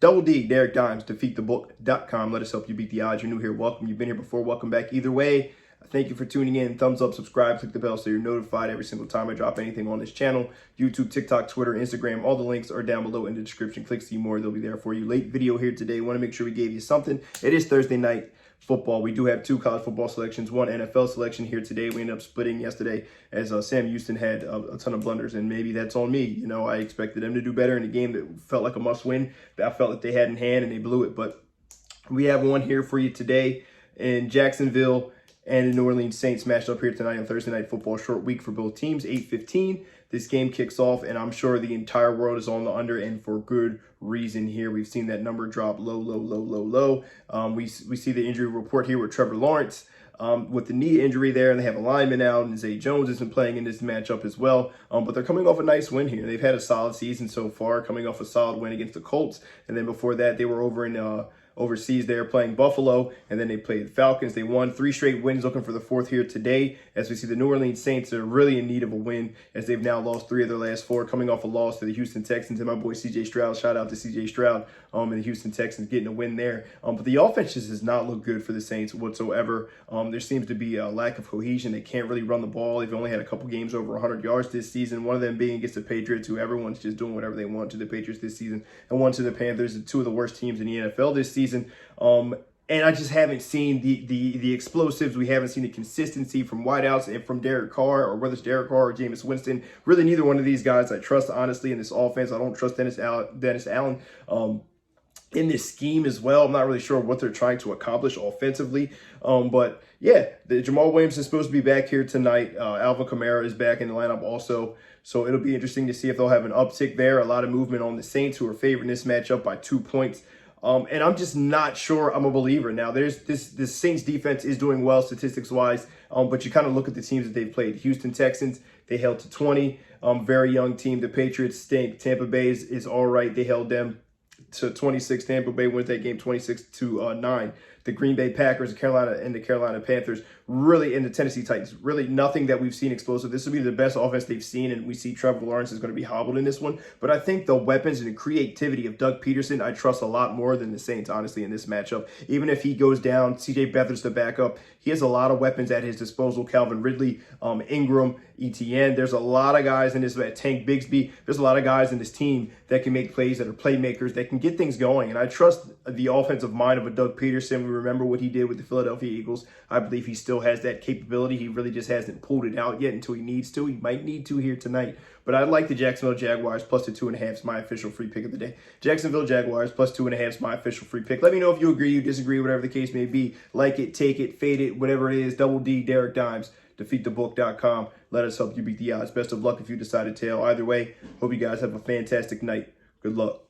Double D, Derek Dimes, defeatthebook.com. Let us help you beat the odds. You're new here, welcome. You've been here before, welcome back. Either way, thank you for tuning in. Thumbs up, subscribe, click the bell so you're notified every single time I drop anything on this channel. YouTube, TikTok, Twitter, Instagram, all the links are down below in the description. Click see more, they'll be there for you. Late video here today. Want to make sure we gave you something. It is Thursday night football. We do have 2 college football selections, 1 NFL selection here today. We ended up splitting yesterday as Sam Houston had a ton of blunders, and maybe that's on me. You know, I expected them to do better in a game that felt like a must-win that I felt that they had in hand, and they blew it. But we have one here for you today in Jacksonville and the New Orleans Saints matched up here tonight on Thursday Night Football. Short week for both teams, 8:15. This game kicks off, and I'm sure the entire world is on the under, and for good reason here. We've seen that number drop low. We see the injury report here with Trevor Lawrence with the knee injury there, and they have a lineman out, and Zay Jones isn't playing in this matchup as well. But they're coming off a nice win here. They've had a solid season so far, coming off a solid win against the Colts, and then before that, they were over in overseas. They are playing Buffalo, and then they played the Falcons. They won 3 straight wins, looking for the 4th here today. As we see, the New Orleans Saints are really in need of a win, as they've now lost 3 of their last 4, coming off a loss to the Houston Texans and my boy CJ Stroud. Shout out to CJ Stroud and the Houston Texans getting a win there. But the offense just does not look good for the Saints whatsoever. There seems to be a lack of cohesion. They can't really run the ball. They've only had a couple games over 100 yards this season, one of them being against the Patriots, who everyone's just doing whatever they want to the Patriots this season, and one to the Panthers, 2 of the worst teams in the NFL this season. And I just haven't seen the explosives. We haven't seen the consistency from wideouts and from Derek Carr, or whether it's Derek Carr or Jameis Winston. Really, neither one of these guys I trust, honestly, in this offense. I don't trust Dennis Allen in this scheme as well. I'm not really sure what they're trying to accomplish offensively. But yeah, Jamal Williams is supposed to be back here tonight. Alvin Kamara is back in the lineup also. So it'll be interesting to see if they'll have an uptick there. A lot of movement on the Saints, who are favoring this matchup by 2 points. And I'm just not sure I'm a believer. Now, this Saints defense is doing well statistics-wise, but you kind of look at the teams that they've played. Houston Texans, they held to 20. Very young team. The Patriots stink. Tampa Bay is all right. They held them to 26. Tampa Bay wins that game 26-9. The Green Bay Packers, the Carolina Panthers, really, and the Tennessee Titans, really nothing that we've seen explosive. This will be the best offense they've seen, and we see Trevor Lawrence is going to be hobbled in this one. But I think the weapons and the creativity of Doug Peterson, I trust a lot more than the Saints, honestly, in this matchup. Even if he goes down, C.J. Beathard's the backup. He has a lot of weapons at his disposal. Calvin Ridley, Ingram, ETN. There's a lot of guys in this, Tank Bigsby. There's a lot of guys in this team that can make plays, that are playmakers, that can get things going. And I trust the offensive mind of a Doug Peterson. We remember what he did with the Philadelphia Eagles. I believe he still has that capability. He really just hasn't pulled it out yet until he needs to. He might need to here tonight. But I like the Jacksonville Jaguars plus the 2.5 is my official free pick of the day. Jacksonville Jaguars plus 2.5 is my official free pick. Let me know if you agree, you disagree, whatever the case may be. Like it, take it, fade it, whatever it is. Double D, Derek Dimes, defeatthebook.com. Let us help you beat the odds. Best of luck if you decide to tail. Either way, hope you guys have a fantastic night. Good luck.